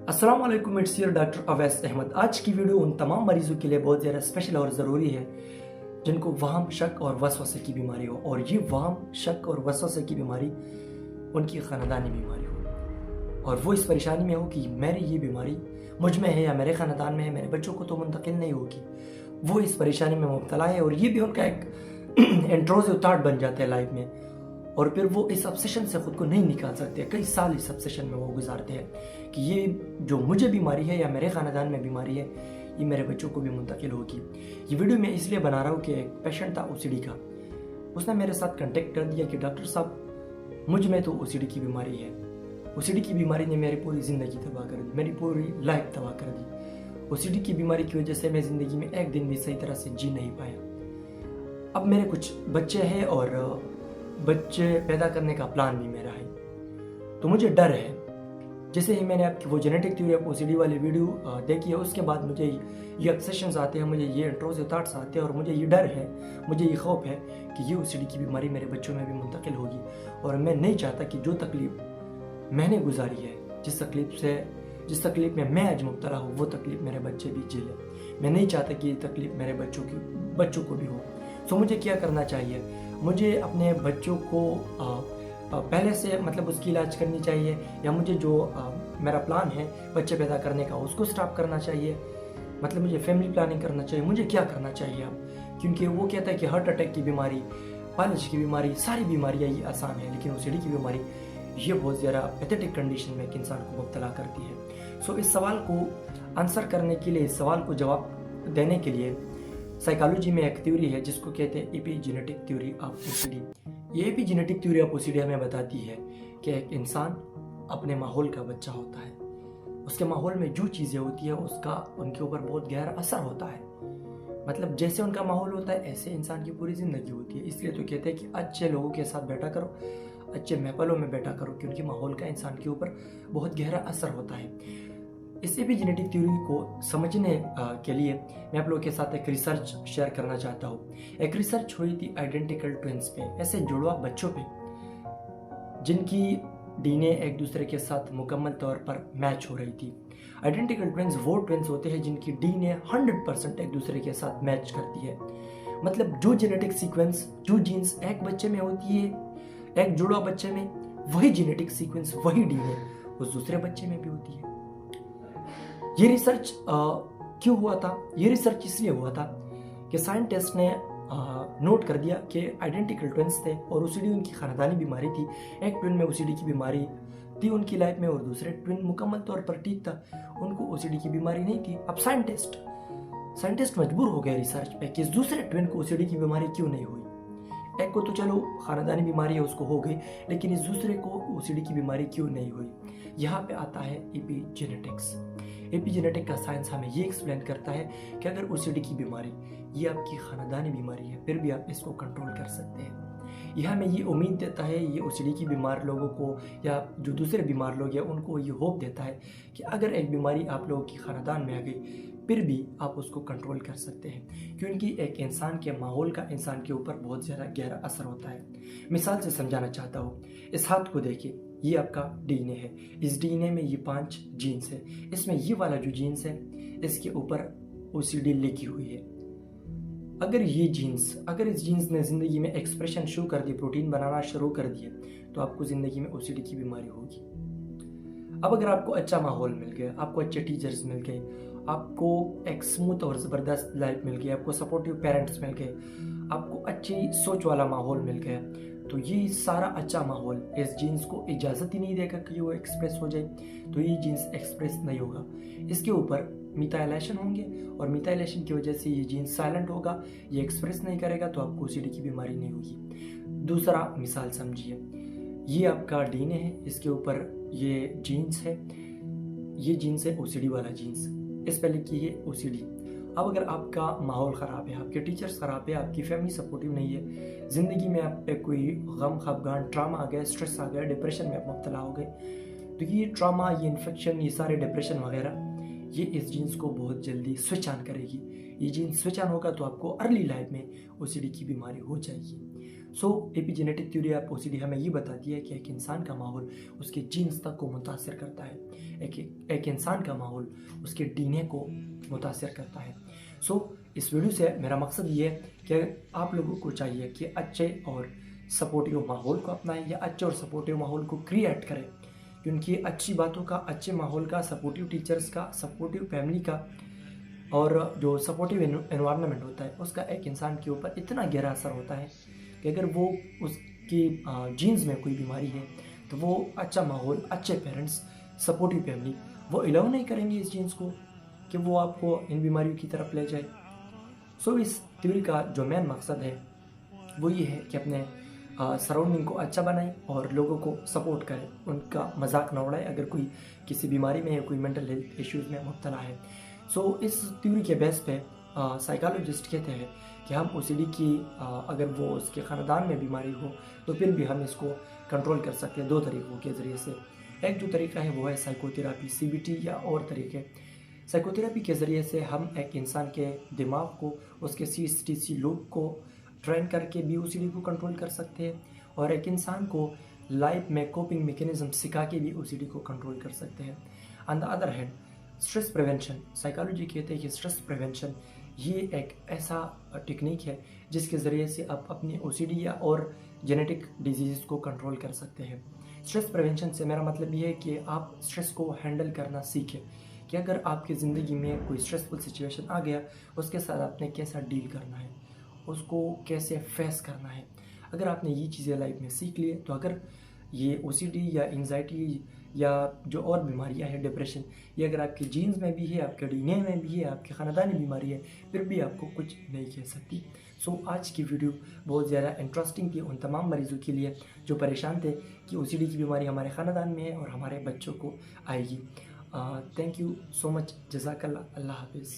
अस्सलाम वालेकुम, it's your doctor Awais Ahmed. आज की वीडियो उन तमाम मरीजों के लिए बहुत ज़्यादा स्पेशल और ज़रूरी है जिनको वहम, शक और वसवसे की बीमारी हो। और ये वहम, शक और वसवसे की बीमारी उनकी ख़ानदानी बीमारी हो और वो इस परेशानी में हो कि मेरी ये बीमारी मुझ में है या मेरे ख़ानदान में है, मेरे बच्चों को तो मुंतकिल नहीं होगी। वो इस परेशानी में मुब्तला है और ये भी उनका एक इंट्रोसिव थॉट बन जाता है लाइफ में। और फिर वो इस ऑब्सेशन से खुद को नहीं निकाल सकते। कई साल इस ऑब्सेशन में वो गुजारते हैं कि ये जो मुझे बीमारी है या मेरे ख़ानदान में बीमारी है, ये मेरे बच्चों को भी मुंतकिल होगी। ये वीडियो मैं इसलिए बना रहा हूँ कि एक पेशेंट था ओसीडी का। उसने मेरे साथ कांटेक्ट कर दिया कि डॉक्टर साहब, मुझ में तो ओसीडी की बीमारी है। ओसीडी की बीमारी ने मेरी पूरी ज़िंदगी तबाह कर दी, मेरी पूरी लाइफ तबाह कर दी। ओसीडी की बीमारी की वजह से मैं ज़िंदगी में एक दिन भी सही तरह से जी नहीं पाया। अब मेरे कुछ बच्चे हैं और बच्चे पैदा करने का प्लान भी मेरा है, तो मुझे डर है। जैसे ही मैंने आपकी वो जेनेटिक थ्योरी ऑफ ओसीडी वाली वीडियो देखी है, उसके बाद मुझे ये ऑब्सेशंस आते हैं, मुझे ये इंट्रोसिव थॉट्स आते हैं और मुझे ये डर है, मुझे ये खौफ है कि ये ओसीडी की बीमारी मेरे बच्चों में भी मुंतकिल होगी। और मैं नहीं चाहता कि जो तकलीफ मैंने गुजारी है, जिस तकलीफ में मैं आज मुब्तला हूँ, वो तकलीफ मेरे बच्चे भी झेलें। मैं नहीं चाहता कि ये तकलीफ मेरे बच्चों को भी हो। सो मुझे क्या करना चाहिए? मुझे अपने बच्चों को पहले से मतलब उसकी इलाज करनी चाहिए, या मुझे जो मेरा प्लान है बच्चे पैदा करने का उसको स्टॉप करना चाहिए? मतलब मुझे फैमिली प्लानिंग करना चाहिए? मुझे क्या करना चाहिए अब? क्योंकि वो कहता है कि हार्ट अटैक की बीमारी, फालिज की बीमारी, सारी बीमारियाँ ये आसान है, लेकिन ओसीडी की बीमारी ये बहुत ज़्यादा पैथेटिक कंडीशन में एक इंसान को मुब्तला करती है। सो इस सवाल को आंसर करने के लिए, इस सवाल को जवाब देने के लिए साइकोलॉजी में एक थ्योरी है जिसको कहते हैं एपिजेनेटिक थ्योरी ऑफ ओसीडी। ये एपिजेनेटिक थ्योरी ऑफ ओसीडी हमें बताती है कि एक इंसान अपने माहौल का बच्चा होता है। उसके माहौल में जो चीज़ें होती है उसका उनके ऊपर बहुत गहरा असर होता है। मतलब जैसे उनका माहौल होता है ऐसे इंसान की पूरी ज़िंदगी होती है। इसलिए तो कहते हैं कि अच्छे लोगों के साथ बैठा करो, अच्छे महफलों में बैठा करो, क्योंकि माहौल का इंसान के ऊपर बहुत गहरा असर होता है। इस एपिजेनेटिक थ्योरी को समझने के लिए मैं आप लोगों के साथ एक रिसर्च शेयर करना चाहता हूँ। एक रिसर्च हुई थी आइडेंटिकल ट्विंस पे, ऐसे जुड़वा बच्चों पे जिनकी डीएनए एक दूसरे के साथ मुकम्मल तौर पर मैच हो रही थी। आइडेंटिकल ट्विंस वो ट्विंस होते हैं जिनकी डीएनए 100% एक दूसरे के साथ मैच करती है। मतलब जो जेनेटिक सीक्वेंस, जो जीन्स एक बच्चे में होती है, एक जुड़वा बच्चे में, वही जेनेटिक सीक्वेंस, वही डीएनए उस दूसरे बच्चे में भी होती है। ये रिसर्च क्यों हुआ था? ये रिसर्च इसलिए हुआ था कि साइंटिस्ट ने नोट कर दिया कि आइडेंटिकल ट्विंस थे और ओसीडी उनकी खानदानी बीमारी थी। एक ट्विन में ओसीडी की बीमारी थी उनकी लाइफ में और दूसरे ट्विन मुकम्मल तौर पर ठीक था, उनको ओसीडी की बीमारी नहीं थी। अब साइंटिस्ट मजबूर हो गए रिसर्च पे कि इस दूसरे ट्विन को ओसीडी की बीमारी क्यों नहीं हुई। एक को तो चलो खानदानी बीमारी है, उसको हो गई, लेकिन इस दूसरे को ओसीडी की बीमारी क्यों नहीं हुई? यहाँ पे आता है एपिजेनेटिक्स। एपिजेनेटिक का साइंस हमें ये एक्सप्लेन करता है कि अगर ओसीडी की बीमारी ये आपकी खानदानी बीमारी है, फिर भी आप इसको कंट्रोल कर सकते हैं। यह हमें ये उम्मीद देता है, ये ओसीडी की बीमार लोगों को या जो दूसरे बीमार लोग हैं उनको ये होप देता है कि अगर एक बीमारी आप लोगों की खानदान में आ गई, फिर भी आप उसको कंट्रोल कर सकते हैं, क्योंकि एक इंसान के माहौल का इंसान के ऊपर बहुत ज़्यादा गहरा असर होता है। मिसाल से समझाना चाहता हूँ, इस हाथ को देखिए, ये आपका डीएनए है। इस डीएनए में ये 5 जीन्स है। इसमें ये वाला जो जीन्स है इसके ऊपर ओसीडी लिखी हुई है। अगर इस जीन्स ने ज़िंदगी में एक्सप्रेशन शो कर दी, प्रोटीन बनाना शुरू कर दिए, तो आपको ज़िंदगी में ओसीडी की बीमारी होगी। अब अगर आपको अच्छा माहौल मिल गया, आपको अच्छे टीचर्स मिल गए, आपको एक स्मूथ और ज़बरदस्त लाइफ मिल गई, आपको सपोर्टिव पेरेंट्स मिल गए, आपको अच्छी सोच वाला माहौल मिल गया, तो ये सारा अच्छा माहौल इस जीन्स को इजाज़त ही नहीं देगा कि वो एक्सप्रेस हो जाए, तो ये जीन्स एक्सप्रेस नहीं होगा। इसके ऊपर मिथाइलेशन होंगे और मिथाइलेशन की वजह से ये जीन्स साइलेंट होगा, ये एक्सप्रेस नहीं करेगा, तो आपको ओसीडी की बीमारी नहीं होगी। दूसरा मिसाल समझिए, ये आपका डीएनए है, इसके ऊपर ये जीन्स है, ये जीन्स है ओसीडी वाला जीन्स, इस पे लिखिए ओसीडी। अब अगर आपका माहौल ख़राब है, आपके टीचर्स ख़राब है, आपकी फैमिली सपोर्टिव नहीं है, ज़िंदगी में आप पे कोई गम, खफगान, ट्रामा आ गया, स्ट्रेस आ गया, डिप्रेशन में आप मुब्तला हो गए, तो ये ट्रामा, ये इन्फेक्शन, ये सारे डिप्रेशन वगैरह ये इस जीन्स को बहुत जल्दी स्विच ऑन करेगी। ये जीन्स स्विच ऑन होगा तो आपको अर्ली लाइफ में ओसीडी की बीमारी हो जाएगी। सो एपिजेनेटिक थ्योरी ऑफ ओसीडी हमें ये बताती है कि एक इंसान का माहौल उसके जीन्स तक को मुतासर करता है, एक इंसान का माहौल उसके डीएनए को मुतासर करता है। सो इस वीडियो से मेरा मकसद ये है कि आप लोगों को चाहिए कि अच्छे और सपोर्टिव माहौल को अपनाएं या अच्छे और सपोर्टिव माहौल को क्रिएट करें, क्योंकि अच्छी बातों का, अच्छे माहौल का, सपोर्टिव टीचर्स का, सपोर्टिव फैमिली का और जो सपोर्टिव एनवायरनमेंट होता है उसका एक इंसान के ऊपर इतना गहरा असर होता है कि अगर वो उसकी जीन्स में कोई बीमारी है तो वो अच्छा माहौल, अच्छे पेरेंट्स, सपोर्टिव फैमिली वो अलाउ नहीं करेंगे इस जीन्स को कि वो आपको इन बीमारियों की तरफ ले जाए। सो इस थ्योरी का जो मेन मकसद है वो ये है कि अपने सराउंडिंग को अच्छा बनाएं और लोगों को सपोर्ट करें, उनका मजाक न उड़ाएं अगर कोई किसी बीमारी में या कोई मेंटल हेल्थ इश्यूज़ में मुब्तला है। सो इस थ्योरी के बेस पे साइकोलॉजिस्ट कहते हैं कि हम ओसीडी की अगर वो उसके ख़ानदान में बीमारी हो तो फिर भी हम इसको कंट्रोल कर सकते हैं दो तरीक़ों के ज़रिए से। एक जो तरीका है वो है साइकोथेरापी, सीबीटी या और तरीके। साइकोथेरापी के ज़रिए से हम एक इंसान के दिमाग को, उसके सीएसटीसी लोब को ट्रेन करके भी ओसीडी को कंट्रोल कर सकते हैं और एक इंसान को लाइफ में कोपिंग मैकेनिज्म सिखा के भी ओसीडी को कंट्रोल कर सकते हैं। On the other hand stress prevention, psychology कहते हैं कि स्ट्रेस प्रिवेंशन ये एक ऐसा टेक्निक है जिसके ज़रिए से आप अपनी ओसीडी या और जेनेटिक डिजीज़ को कंट्रोल कर सकते हैं। स्ट्रेस प्रिवेंशन से मेरा मतलब ये है कि आप स्ट्रेस को हैंडल करना सीखें कि अगर आपकी ज़िंदगी में कोई स्ट्रेसफुल सिचुएशन आ गया उसके साथ आपने कैसा डील करना है, उसको कैसे फेस करना है। अगर आपने ये चीज़ें लाइफ में सीख ली तो अगर ये ओसीडी या एंजाइटी या जो और बीमारियां हैं, डिप्रेशन, ये अगर आपके जीन्स में भी है, आपके डीएनए में भी है, आपकी ख़ानदानी बीमारी है, फिर भी आपको कुछ नहीं कह सकती। सो आज की वीडियो बहुत ज़्यादा इंटरेस्टिंग थी उन तमाम मरीज़ों के लिए जो परेशान थे कि ओसीडी की बीमारी हमारे ख़ानदान में है और हमारे बच्चों को आएगी। थैंक यू सो मच, जज़ाकल्लाह, अल्लाह हाफिज़।